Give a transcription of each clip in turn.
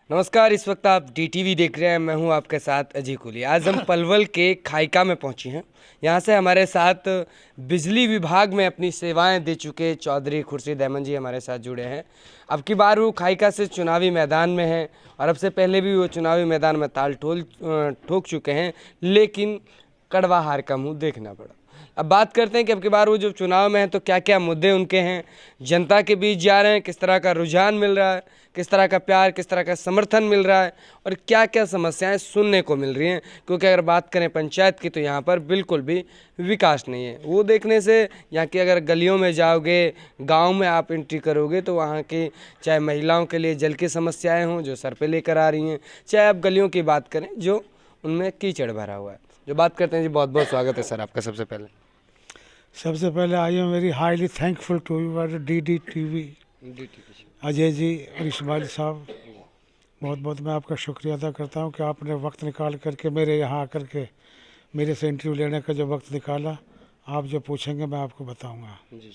नमस्कार। इस वक्त आप डीटीवी देख रहे हैं। मैं हूं आपके साथ अजय कुली। आज हम पलवल के खाइका में पहुंचे हैं। यहां से हमारे साथ बिजली विभाग में अपनी सेवाएं दे चुके चौधरी खुर्शीद अहमद जी हमारे साथ जुड़े हैं। अब की बार वो खाइका से चुनावी मैदान में हैं और अब से पहले भी वो चुनावी मैदान में ताल ठोक चुके हैं, लेकिन कड़वा हार का मुँह देखना पड़ा। अब बात करते हैं कि अब की बार वो जो चुनाव में हैं तो क्या क्या मुद्दे उनके हैं, जनता के बीच जा रहे हैं, किस तरह का रुझान मिल रहा है, किस तरह का प्यार, किस तरह का समर्थन मिल रहा है और क्या क्या समस्याएं सुनने को मिल रही हैं। क्योंकि अगर बात करें पंचायत की तो यहाँ पर बिल्कुल भी विकास नहीं है। वो देखने से यहाँ की अगर गलियों में जाओगे, गांव में आप एंट्री करोगे तो वहाँ की चाहे महिलाओं के लिए जल की समस्याएँ हों जो सर पे लेकर आ रही हैं, चाहे आप गलियों की बात करें जो उनमें कीचड़ भरा हुआ है। जो बात करते हैं जी, बहुत बहुत स्वागत है सर आपका। सबसे पहले I am very highly thankful to your D TV Ajay ji और इस्माइल साहब। बहुत बहुत मैं आपका शुक्रिया अदा करता हूं कि आपने वक्त निकाल करके मेरे यहाँ आकर के मेरे से इंटरव्यू लेने का जो वक्त निकाला। आप जो पूछेंगे मैं आपको बताऊंगा। जी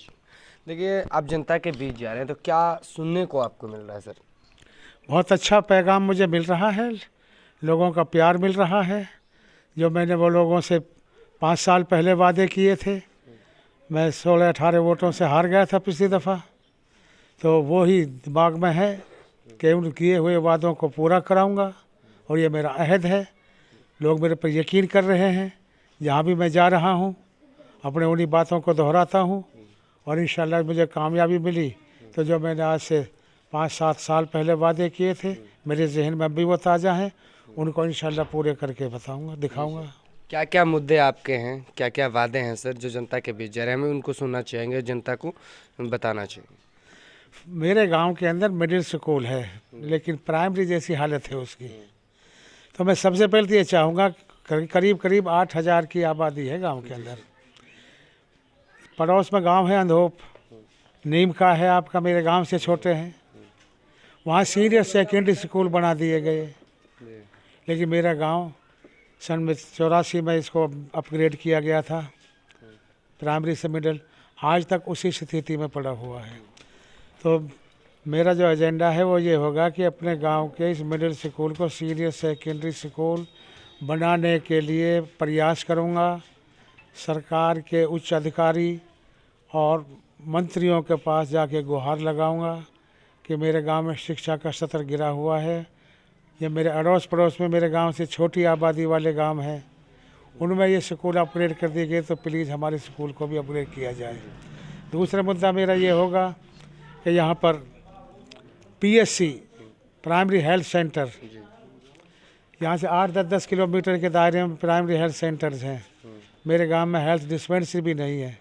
देखिए, आप जनता के बीच जा रहे हैं तो क्या सुनने को आपको मिल रहा है सर? बहुत अच्छा पैगाम मुझे मिल रहा है, लोगों का प्यार मिल रहा है। जो मैंने वो लोगों से 5 साल पहले वादे किए थे, मैं 16-18 वोटों से हार गया था पिछली दफ़ा, तो वो ही दिमाग में है कि उन किए हुए वादों को पूरा कराऊंगा और ये मेरा अहद है। लोग मेरे पर यकीन कर रहे हैं। जहाँ भी मैं जा रहा हूँ अपने उन्हीं बातों को दोहराता हूँ और इंशाल्लाह मुझे कामयाबी मिली तो जो मैंने आज से 5-7 साल पहले वादे किए थे मेरे जहन में भी वो ताज़ा हैं, उनको इंशाल्लाह पूरे करके बताऊँगा, दिखाऊँगा। क्या क्या मुद्दे आपके हैं, क्या क्या वादे हैं सर जो जनता के बीच जा रहे हैं, हमें उनको सुनना चाहेंगे, जनता को बताना चाहिए। मेरे गांव के अंदर मिडिल स्कूल है लेकिन प्राइमरी जैसी हालत है उसकी। तो मैं सबसे पहले तो ये चाहूँगा, करीब करीब 8,000 की आबादी है गांव के अंदर। पड़ोस में गांव है अंधोप, नीम का है आपका, मेरे गांव से छोटे हैं। वहाँ सीनियर सेकेंडरी स्कूल बना दिए गए, लेकिन मेरा गांव सन में 84 में इसको अपग्रेड किया गया था प्राइमरी से मिडिल, आज तक उसी स्थिति में पड़ा हुआ है। तो मेरा जो एजेंडा है वो ये होगा कि अपने गांव के इस मिडिल स्कूल को सीनियर सेकेंडरी स्कूल बनाने के लिए प्रयास करूंगा। सरकार के उच्च अधिकारी और मंत्रियों के पास जाके गुहार लगाऊंगा कि मेरे गांव में शिक्षा का स्तर गिरा हुआ है। ये मेरे अड़ोस पड़ोस में मेरे गांव से छोटी आबादी वाले गांव हैं, उनमें ये स्कूल अपग्रेड कर दिए गए तो प्लीज़ हमारे स्कूल को भी अपग्रेड किया जाए। दूसरा मुद्दा मेरा ये होगा कि यहाँ पर पीएससी प्राइमरी हेल्थ सेंटर, यहाँ से 8-10 किलोमीटर के दायरे में प्राइमरी हेल्थ सेंटर्स हैं। मेरे गांव में हेल्थ डिस्पेंसरी भी नहीं है।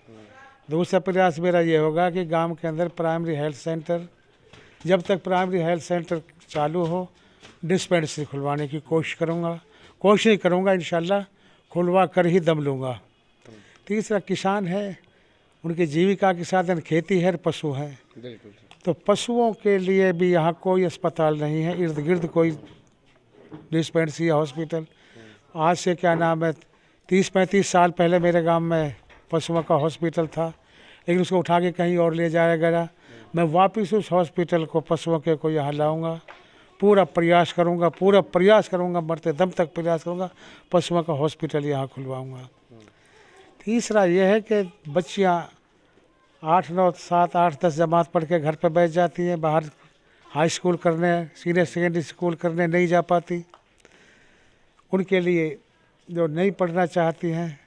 दूसरा प्रयास मेरा ये होगा कि गांव के अंदर प्राइमरी हेल्थ सेंटर, जब तक प्राइमरी हेल्थ सेंटर चालू हो डिस्पेंसरी खुलवाने की कोशिश करूँगा इंशाल्लाह खुलवा कर ही दम लूँगा। तीसरा किसान है, उनकी जीविका के साधन खेती है, पशु हैं, तो पशुओं के लिए भी यहाँ कोई अस्पताल नहीं है, इर्द गिर्द कोई डिस्पेंसरी हॉस्पिटल। आज से क्या नाम है 30-35 साल पहले मेरे गांव में पशुओं का हॉस्पिटल था, लेकिन उसको उठा के कहीं और ले जाया गया। मैं वापस उस हॉस्पिटल को पशुओं के को यहाँ लाऊँगा, पूरा प्रयास करूँगा, मरते दम तक प्रयास करूँगा, पशुओं का हॉस्पिटल यहाँ खुलवाऊँगा। तीसरा यह है कि बच्चियाँ 8-9, 7, 8, 10 जमात पढ़ के घर पर बैठ जाती हैं, बाहर हाई स्कूल करने, सीनियर सेकेंडरी स्कूल करने नहीं जा पाती। उनके लिए जो नहीं पढ़ना चाहती हैं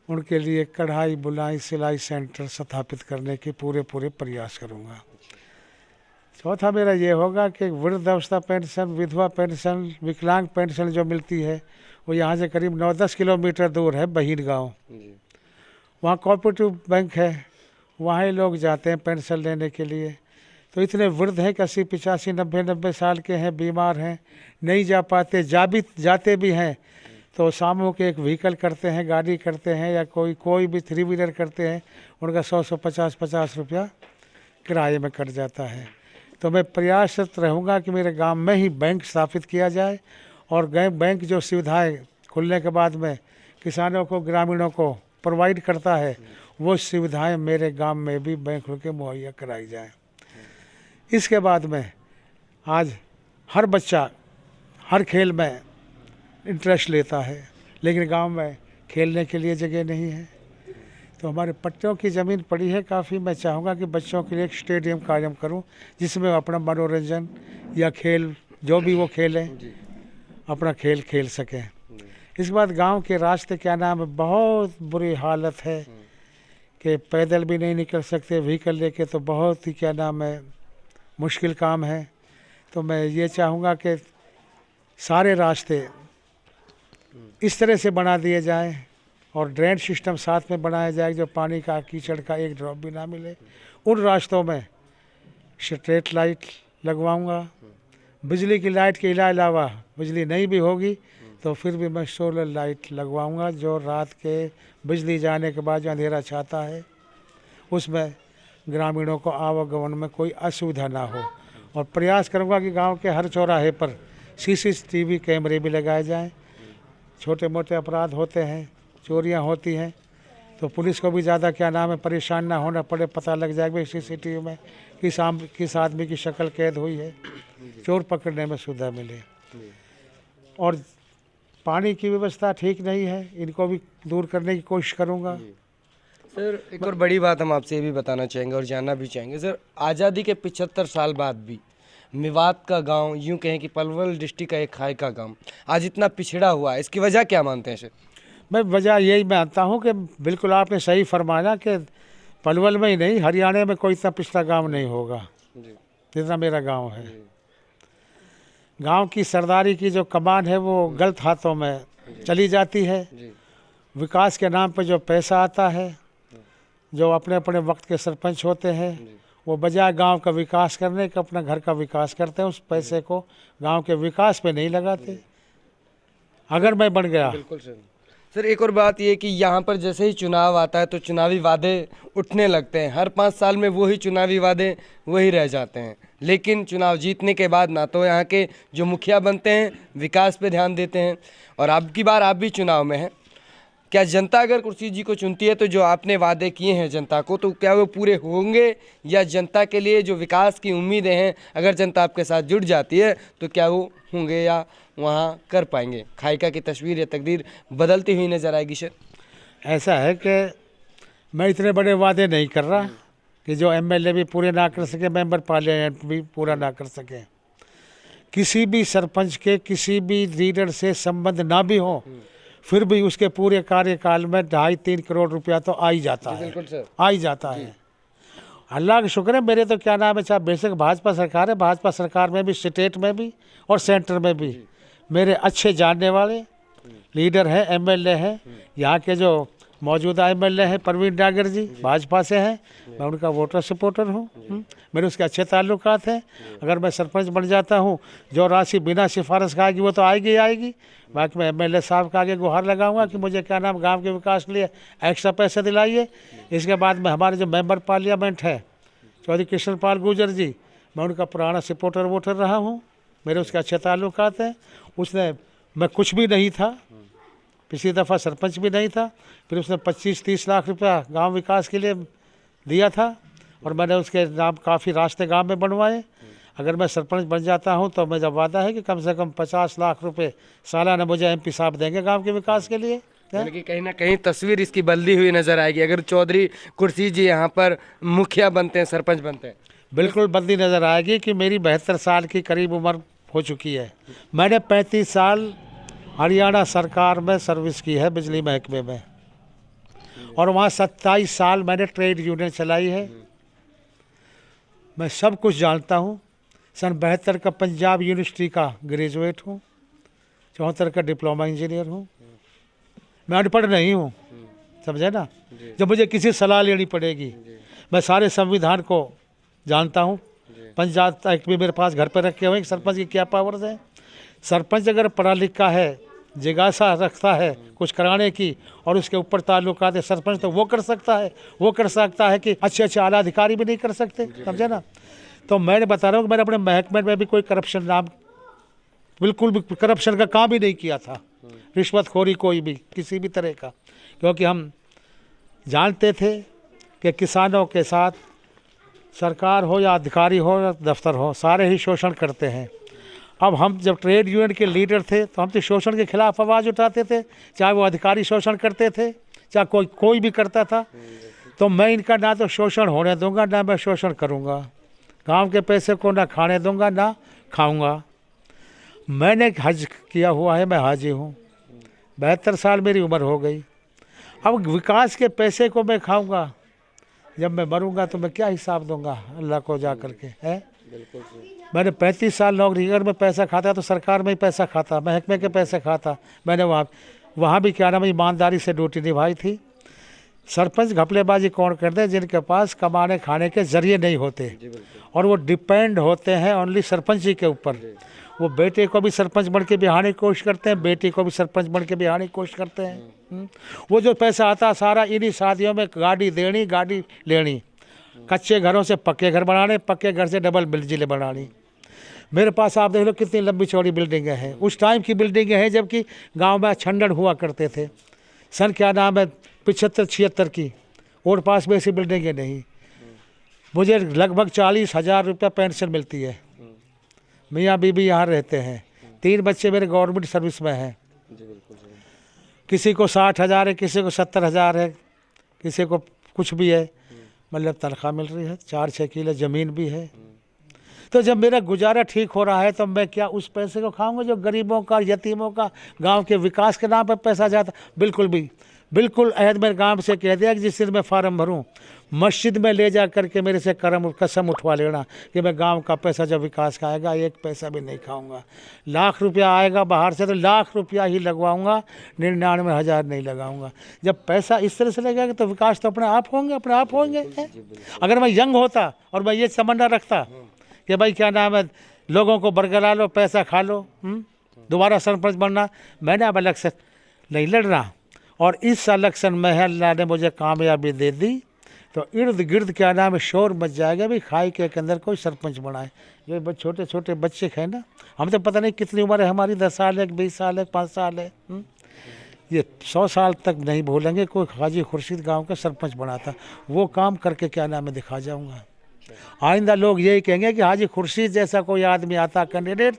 उनके लिए कढ़ाई बुनाई सिलाई सेंटर स्थापित करने के पूरे प्रयास करूँगा। चौथा मेरा ये होगा कि वृद्धावस्था पेंशन, विधवा पेंशन, विकलांग पेंशन जो मिलती है वो यहाँ से करीब 9-10 किलोमीटर दूर है बहीन गाँव। वहाँ कोऑपरेटिव बैंक है, वहाँ ही लोग जाते हैं पेंशन लेने के लिए। तो इतने वृद्ध हैं कि 80, 85, 90 साल के हैं, बीमार हैं, नहीं जा पाते, जाते भी हैं तो सामूहिक एक व्हीकल करते हैं, गाड़ी करते हैं या कोई भी 3 व्हीलर करते हैं, उनका 100-150 रुपया किराए में कट जाता है। तो मैं प्रयासरत रहूँगा कि मेरे गांव में ही बैंक स्थापित किया जाए और बैंक जो सुविधाएं खुलने के बाद में किसानों को, ग्रामीणों को प्रोवाइड करता है, वो सुविधाएं मेरे गांव में भी बैंक के मुहैया कराई जाए। इसके बाद में आज हर बच्चा हर खेल में इंटरेस्ट लेता है, लेकिन गांव में खेलने के लिए जगह नहीं है। तो हमारे पट्टियों की ज़मीन पड़ी है काफ़ी। मैं चाहूँगा कि बच्चों के लिए एक स्टेडियम कायम करूँ जिसमें वो अपना मनोरंजन या खेल जो भी वो खेलें अपना खेल खेल सकें। इसके बाद गांव के रास्ते क्या नाम है, बहुत बुरी हालत है कि पैदल भी नहीं निकल सकते, व्हीकल लेके तो बहुत ही क्या नाम है मुश्किल काम है। तो मैं ये चाहूँगा कि सारे रास्ते इस तरह से बना दिए जाएं और ड्रेन सिस्टम साथ में बनाया जाए जो पानी का कीचड़ का एक ड्रॉप भी ना मिले। उन रास्तों में स्ट्रीट लाइट लगवाऊंगा। बिजली की लाइट के अलावा बिजली नहीं भी होगी तो फिर भी मैं सोलर लाइट लगवाऊंगा जो रात के बिजली जाने के बाद जो अंधेरा छाता है उसमें ग्रामीणों को आवागमन में कोई असुविधा ना हो। और प्रयास करूंगा कि गांव के हर चौराहे पर सीसीटीवी कैमरे भी लगाए जाएं। छोटे मोटे अपराध होते हैं, चोरियां होती हैं तो पुलिस को भी ज़्यादा क्या नाम है परेशान ना होना पड़े, पता लग जाएगा सीसीटीवी में किस आदमी की शक्ल कैद हुई है, चोर पकड़ने में सुविधा मिले। और पानी की व्यवस्था ठीक नहीं है, इनको भी दूर करने की कोशिश करूँगा। सर एक और बड़ी बात हम आपसे ये भी बताना चाहेंगे और जानना भी चाहेंगे सर, आज़ादी के 75 साल बाद भी मेवात का गांव, यूं कहें कि पलवल डिस्ट्रिक्ट का एक खाई का गांव आज इतना पिछड़ा हुआ है, इसकी वजह क्या मानते हैं सर? मैं वजह यही मानता हूँ कि बिल्कुल आपने सही फरमाया कि पलवल में ही नहीं हरियाणा में कोई इतना पिछड़ा गांव नहीं होगा जितना मेरा गांव है। गांव की सरदारी की जो कमान है वो गलत हाथों में चली जाती है। विकास के नाम पर जो पैसा आता है, जो अपने अपने वक्त के सरपंच होते हैं वो बजाय गांव का विकास करने का अपना घर का विकास करते हैं, उस पैसे को गांव के विकास पे नहीं लगाते। अगर मैं बन गया। बिल्कुल सर एक और बात ये कि यहाँ पर जैसे ही चुनाव आता है तो चुनावी वादे उठने लगते हैं, हर 5 साल में वही चुनावी वादे वही रह जाते हैं। लेकिन चुनाव जीतने के बाद ना तो यहाँ के जो मुखिया बनते हैं विकास पे ध्यान देते हैं। और अब की बार आप भी चुनाव में हैं, क्या जनता अगर कुर्सी जी को चुनती है तो जो आपने वादे किए हैं जनता को तो क्या वो पूरे होंगे, या जनता के लिए जो विकास की उम्मीदें हैं अगर जनता आपके साथ जुड़ जाती है तो क्या वो होंगे या वहाँ कर पाएंगे? खाइका की तस्वीर या तकदीर बदलती हुई नजर आएगी सर? ऐसा है कि मैं इतने बड़े वादे नहीं कर रहा कि जो एमएलए भी पूरे ना कर सके, मेंबर पार्लियामेंट भी पूरा ना कर सके। किसी भी सरपंच के किसी भी लीडर से संबंध ना भी हो फिर भी उसके पूरे कार्यकाल में 2.5-3 करोड़ रुपया तो आ ही जाता है, आ ही जाता है। अल्लाह का शुक्र है मेरे तो क्या नाम है, चाहे बेशक भाजपा सरकार है, भाजपा सरकार में भी, स्टेट में भी और सेंटर में भी मेरे अच्छे जानने वाले लीडर हैं, एमएलए हैं। यहाँ के जो मौजूदा एमएलए हैं प्रवीण डागर जी भाजपा से हैं, मैं उनका वोटर सपोर्टर हूँ। मेरे उसके अच्छे ताल्लुकात हैं। अगर मैं सरपंच बन जाता हूँ जो राशि बिना सिफारिश का आएगी वो तो आएगी ही आएगी। बाकी मैं एमएलए साहब का आगे गुहार लगाऊंगा कि मुझे क्या नाम गांव के विकास के लिए एक्स्ट्रा पैसे दिलाइए। इसके बाद में हमारे जो मेंबर पार्लियामेंट है चौधरी कृष्ण पाल गुर्जर जी, मैं उनका पुराना सपोर्टर वोटर रहा हूँ, मेरे उसके अच्छे ताल्लुकात हैं। उसने, मैं कुछ भी नहीं था, पिछली दफ़ा सरपंच भी नहीं था, फिर उसने 25-30 लाख रुपया गांव विकास के लिए दिया था और मैंने उसके नाम काफ़ी रास्ते गांव में बनवाए। अगर मैं सरपंच बन जाता हूं तो मेरा वादा है कि कम से कम 50 लाख रुपए सालाना मुझे एमपी साहब देंगे गांव के विकास के लिए। कि कहीं ना कहीं तस्वीर इसकी बदली हुई नजर आएगी अगर चौधरी कुर्सी जी यहाँ पर मुखिया बनते हैं, सरपंच बनते हैं। बिल्कुल बदली नज़र आएगी कि मेरी 72 साल की करीब उम्र हो चुकी है। मैंने 35 साल हरियाणा सरकार में सर्विस की है बिजली महकमे में, और वहाँ 27 साल मैंने ट्रेड यूनियन चलाई है। मैं सब कुछ जानता हूँ। सन 72 का पंजाब यूनिवर्सिटी का ग्रेजुएट हूँ, 74 का डिप्लोमा इंजीनियर हूँ। मैं अनपढ़ नहीं हूँ, समझे ना। जब मुझे किसी सलाह लेनी पड़ेगी मैं सारे संविधान को जानता हूँ। पंचायत एक्ट भी मेरे पास घर पर रखे हुए, सरपंच की क्या पावर्स है। सरपंच अगर पढ़ा लिखा है, जिज्ञासा रखता है कुछ कराने की और उसके ऊपर ताल्लुकात है सरपंच, तो वो कर सकता है। वो कर सकता है कि अच्छे आला अधिकारी भी नहीं कर सकते, समझे ना। तो मैंने बता रहा हूँ कि मैंने अपने महकमे में भी कोई करप्शन नाम, बिल्कुल भी करप्शन का काम ही नहीं किया था, रिश्वतखोरी कोई भी किसी भी तरह का। क्योंकि हम जानते थे कि किसानों के साथ सरकार हो या अधिकारी हो या दफ्तर हो, सारे ही शोषण करते हैं। अब हम जब ट्रेड यूनियन के लीडर थे तो हम तो शोषण के खिलाफ आवाज़ उठाते थे, चाहे वो अधिकारी शोषण करते थे, चाहे कोई भी करता था। तो मैं इनका ना तो शोषण होने दूंगा, ना मैं शोषण करूंगा। गांव के पैसे को ना खाने दूंगा ना खाऊंगा। मैंने हज किया हुआ है, मैं हाजी हूँ, 72 साल मेरी उम्र हो गई। अब विकास के पैसे को मैं खाऊंगा, जब मैं मरूंगा तो मैं क्या हिसाब दूंगा अल्लाह को जा कर के, है। मैंने 35 साल नौकरी, अगर मैं पैसा खाता तो सरकार में ही पैसा खाता, महकमे के पैसे खाता। मैंने वहाँ भी क्या नाम है, ईमानदारी से ड्यूटी निभाई थी। सरपंच घपलेबाजी कौन करते हैं? जिनके पास कमाने खाने के जरिए नहीं होते और वो डिपेंड होते हैं ओनली सरपंच जी के ऊपर। वो बेटे को भी सरपंच बन के बिहारने की कोशिश करते हैं, बेटी को भी सरपंच बन के बिहारने की कोशिश करते हैं। वो जो पैसा आता सारा इन्हीं शादियों में, गाड़ी देनी, गाड़ी लेनी, कच्चे घरों से पक्के घर बनाने, पक्के घर से डबल मंजिलें बनानी। मेरे पास आप देख लो कितनी लंबी चौड़ी बिल्डिंगें हैं। उस टाइम की बिल्डिंगें हैं जबकि गांव में छंडन हुआ करते थे। सन क्या नाम है 75-76 की, और पास में ऐसी बिल्डिंगें नहीं। मुझे लगभग 40,000 रुपया पेंशन मिलती है। मियाँ बीबी यहाँ रहते हैं, 3 बच्चे मेरे गवर्नमेंट सर्विस में हैं। किसी को 60,000 है, किसी को 70,000 है, किसी को कुछ भी है, मतलब तनख्वाह मिल रही है। 4-6 किलो ज़मीन भी है। तो जब मेरा गुजारा ठीक हो रहा है तो मैं क्या उस पैसे को खाऊंगा जो गरीबों का, यतीमों का, गांव के विकास के नाम पर पैसा जाता? बिल्कुल भी, बिल्कुल अहद मेरे गांव से कह दिया कि जिस दिन मैं फार्म भरूं, मस्जिद में ले जा करके मेरे से कसम उठवा लेना कि मैं गांव का पैसा जब विकास का आएगा 1 पैसा भी नहीं खाऊंगा। लाख रुपया आएगा बाहर से तो लाख रुपया ही लगवाऊंगा, 99,000 नहीं लगाऊंगा। जब पैसा इस तरह से लगेगा तो विकास तो अपने आप होंगे। अगर मैं यंग होता और मैं ये तमन्ना रखता कि भाई क्या नाम है, लोगों को बरगला लो, पैसा खा लो, दोबारा सरपंच बनना, मैंने अब इलेक्शन नहीं लड़ना। और इस इलेक्शन में अल्लाह ने मुझे कामयाबी दे दी तो इर्द गिर्द क्या नाम है शोर मच जाएगा भी खाई के अंदर कोई सरपंच बनाए। जो छोटे छोटे बच्चे हैं ना, हम तो पता नहीं कितनी उम्र है हमारी, 10 साल है, 20 साल है, 5 साल है, ये 100 साल तक नहीं भूलेंगे कोई हाजी खुर्शीद गांव का सरपंच बना था। वो काम करके क्या नाम है दिखा जाऊंगा। आइंदा लोग यही कहेंगे कि हाजी खुर्शीद जैसा कोई आदमी आता कैंडिडेट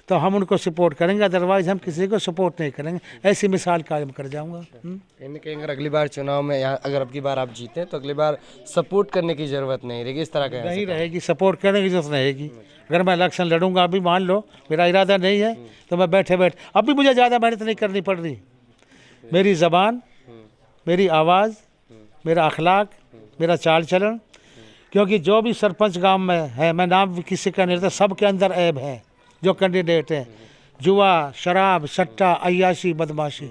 तो हम उनको सपोर्ट करेंगे, अदरवाइज हम किसी को सपोर्ट नहीं करेंगे। ऐसी मिसाल कायम कर जाऊंगा। कहीं ना कहीं अगर अगली बार चुनाव में यहाँ अगर अगली बार आप जीते तो अगली बार सपोर्ट करने की ज़रूरत नहीं रहेगी, इस तरह का नहीं रहेगी, सपोर्ट करने की जरूरत रहेगी। अगर मैं इलेक्शन लड़ूंगा, अभी मान लो मेरा इरादा नहीं है तो मैं बैठे अभी मुझे ज़्यादा मेहनत नहीं करनी पड़ रही। मेरी ज़बान, मेरी आवाज़, मेरा अखलाक, मेरा चाल चलन, क्योंकि जो भी सरपंच गांव में है, मैं नाम किसी का नहीं लेता, सबके अंदर ऐब है जो कैंडिडेट है। जुआ, शराब, सट्टा, अय्याशी, बदमाशी,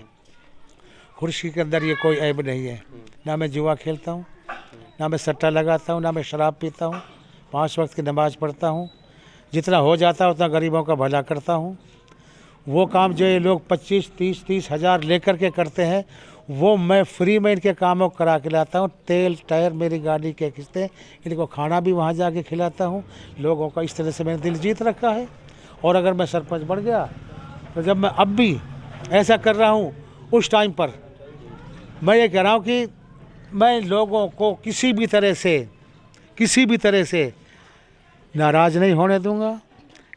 खुर्शी के अंदर ये कोई ऐब नहीं है। ना मैं जुआ खेलता हूँ, ना मैं सट्टा लगाता हूँ, ना मैं शराब पीता हूँ, 5 वक्त की नमाज़ पढ़ता हूँ, जितना हो जाता है उतना गरीबों का भला करता हूँ। वो काम जो ये लोग 25-30 हज़ार लेकर के करते हैं वो मैं फ्री में इनके कामों को करा के लाता हूँ। तेल टायर मेरी गाड़ी के किस्तें, इनको खाना भी वहाँ जाके खिलाता हूँ। लोगों का इस तरह से मैंने दिल जीत रखा है। और अगर मैं सरपंच बन गया तो जब मैं अब भी ऐसा कर रहा हूँ, उस टाइम पर मैं ये कह रहा हूँ कि मैं लोगों को किसी भी तरह से नाराज़ नहीं होने दूँगा।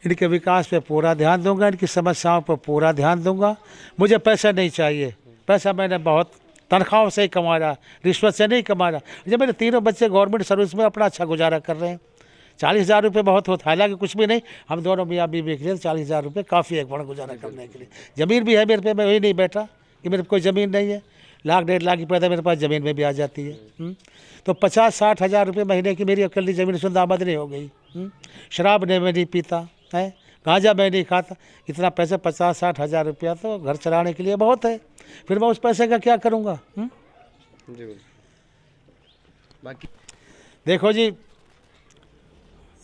इनके विकास पे पूरा ध्यान दूंगा, इनकी समस्याओं पर पूरा ध्यान दूंगा। मुझे पैसा नहीं चाहिए, पैसा मैंने बहुत तनख्वाहों से ही कमाया, रिश्वत से नहीं कमाया। जब मेरे 3 बच्चे गवर्नमेंट सर्विस में अपना अच्छा गुजारा कर रहे हैं, 40,000 रुपये बहुत होता है, हालांकि कुछ भी नहीं, हम दोनों मियाँ बीवी के लिए 40,000 रुपये काफ़ी एक बड़ा गुजारा करने के लिए। ज़मीन भी है मेरे पे, मैं वही नहीं बैठा कि मेरे कोई ज़मीन नहीं है। 1,00,000 1,50,000 की पैदा मेरे पास ज़मीन में भी आ जाती है। तो 50-60 हज़ार रुपये महीने की मेरी अकेली ज़मीन शुद्ध आमदनी हो गई। शराब नहीं पीता है, गांजा मैं नहीं खाता। इतना पैसा 50-60 हज़ार रुपया तो घर चलाने के लिए बहुत है। फिर मैं उस पैसे का क्या करूँगा? बाकी देखो जी,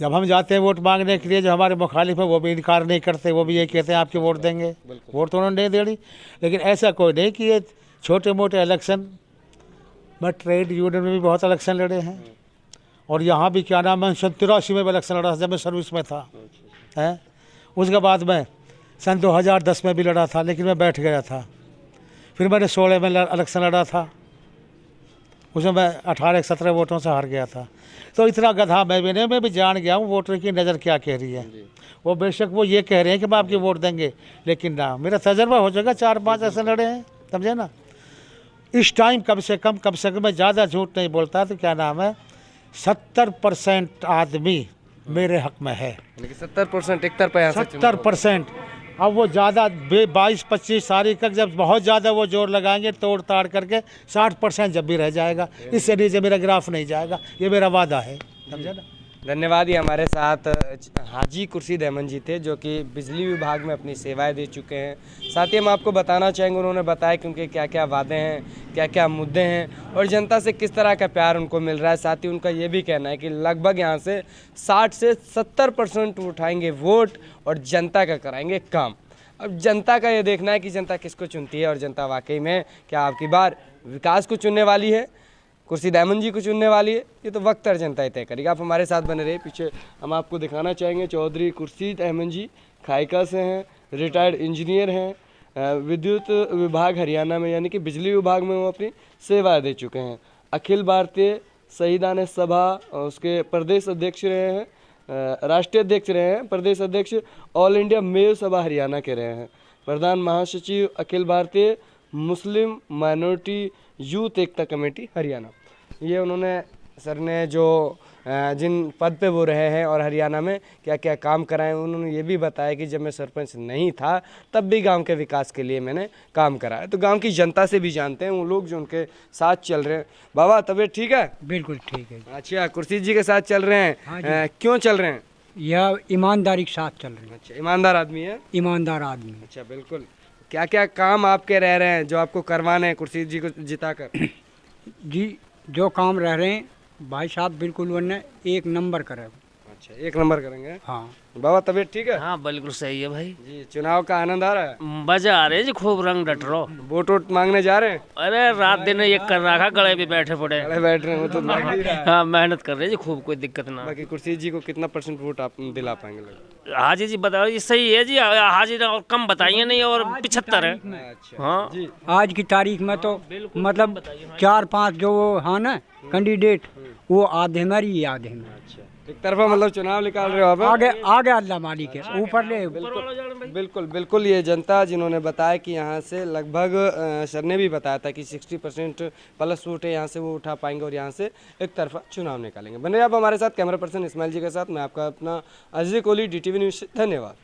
जब हम जाते हैं वोट मांगने के लिए, जो हमारे मुखालिफ है वो भी इनकार नहीं करते, वो भी ये कहते हैं आपके वोट देंगे। वोट तो उन्होंने नहीं देनी, लेकिन ऐसा कोई नहीं कि ये छोटे मोटे इलेक्शन, मैं ट्रेड यूनियन में भी बहुत इलेक्शन लड़े हैं और यहाँ भी क्या नाम है 83 में इलेक्शन लड़ा जब मैं सर्विस में था है। उसके बाद मैं सन 2010 में भी लड़ा था, लेकिन मैं बैठ गया था। फिर मैंने 16 में इलेक्शन लड़ा था, उसमें मैं 18-17 वोटों से हार गया था। तो इतना गधा मैं भी जान गया हूँ वोटर की नज़र क्या कह रही है। वो बेशक वो ये कह रहे हैं कि हम आपकी वोट देंगे, लेकिन ना, मेरा तजर्बा हो जाएगा, 4-5 ऐसे लड़े हैं, समझे ना। इस टाइम कम से कम मैं ज़्यादा झूठ नहीं बोलता, तो क्या नाम है, 70% आदमी मेरे हक में है। 70% एक तरफा यहाँ से चुनाव 70%। अब वो ज़्यादा 22-25 तारीख तक जब बहुत ज़्यादा वो जोर लगाएंगे तोड़ ताड़ करके 60% जब भी रह जाएगा, इससे नीचे मेरा ग्राफ नहीं जाएगा, ये मेरा वादा है, समझे ना। धन्यवाद। ये हमारे साथ हाजी खुर्शीद अहमद जी थे, जो कि बिजली विभाग में अपनी सेवाएं दे चुके हैं। साथ ही हम आपको बताना चाहेंगे, उन्होंने बताया कि उनके क्या क्या वादे हैं, क्या क्या मुद्दे हैं और जनता से किस तरह का प्यार उनको मिल रहा है। साथ ही उनका ये भी कहना है कि लगभग यहाँ से 60 से 70% उठाएंगे वोट और जनता का कराएंगे काम। अब जनता का ये देखना है कि जनता किसको चुनती है और जनता वाकई में क्या आपकी बार विकास को चुनने वाली है, खुर्शीद अहमद जी को चुनने वाली है, ये तो वक्त और जनता ही तय करेगी। आप हमारे साथ बने रहिए। पीछे हम आपको दिखाना चाहेंगे चौधरी खुर्शीद अहमद जी खाइका से हैं, रिटायर्ड इंजीनियर हैं, विद्युत विभाग हरियाणा में यानी कि बिजली विभाग में वो अपनी सेवा दे चुके हैं। अखिल भारतीय शहीदान सभा उसके प्रदेश अध्यक्ष रहे हैं, राष्ट्रीय अध्यक्ष रहे हैं, प्रदेश अध्यक्ष ऑल इंडिया मेव सभा हरियाणा के रहे हैं, प्रधान महासचिव अखिल भारतीय मुस्लिम माइनॉरिटी यूथ एकता कमेटी हरियाणा। ये उन्होंने सर ने जो जिन पद पे वो रहे हैं और हरियाणा में क्या क्या काम कराए, उन्होंने ये भी बताया कि जब मैं सरपंच नहीं था तब भी गांव के विकास के लिए मैंने काम कराया। तो गांव की जनता से भी जानते हैं वो लोग जो उनके साथ चल रहे हैं। बाबा तबीयत ठीक है? बिल्कुल ठीक है। अच्छा, खुर्शीद जी के साथ चल रहे हैं। हाँ क्यों चल रहे हैं? यह ईमानदारी के साथ चल रही है। अच्छा, ईमानदार आदमी है। ईमानदार आदमी है। अच्छा, बिल्कुल। क्या क्या काम आपके रह रहे हैं जो आपको करवाने हैं खुर्शीद जी को जिताकर? जी, जो काम रह रहे हैं भाई साहब बिल्कुल उन्हें एक नंबर करे। अच्छा, एक नंबर करेंगे। हाँ बाबा तबीयत ठीक है? हाँ बिल्कुल सही है भाई। जी, चुनाव का आनंद आ रहा है? मजा आ रहे जी, खूब रंग डट रहो। वोट वोट मांगने जा रहे हैं? अरे रात दिन ये कर रखा, गले पे बैठे पड़े। अरे बैठ रहे हैं, वो तो लग ही रहा है। हाँ मेहनत कर रहे जी खूब, कोई दिक्कत ना। बाकी खुर्शीद जी को कितना % वोट आप दिला पाएंगे लगभग? हाजी जी बताओ, ये सही है जी, हाजी ने और कम बताइए नहीं, और 75 है। अच्छा हाँ जी, आज की तारीख में तो मतलब 4-5 जो वो हाँ ना कैंडिडेट, वो आधे में ही आधे में। अच्छा, एक तरफा मतलब चुनाव निकाल रहे हो आप? आगे आगे अल्लाह मालिक है, ऊपर ले। बिल्कुल बिल्कुल। ये जनता जिन्होंने बताया कि यहाँ से लगभग सर ने भी बताया था कि 60% प्लस वोट है, यहाँ से वो उठा पाएंगे और यहाँ से एक तरफा चुनाव निकालेंगे। बने आप हमारे साथ, कैमरा पर्सन इस्माइल जी के साथ मैं आपका अपना अजीज कोहली, DTV न्यूज़। धन्यवाद।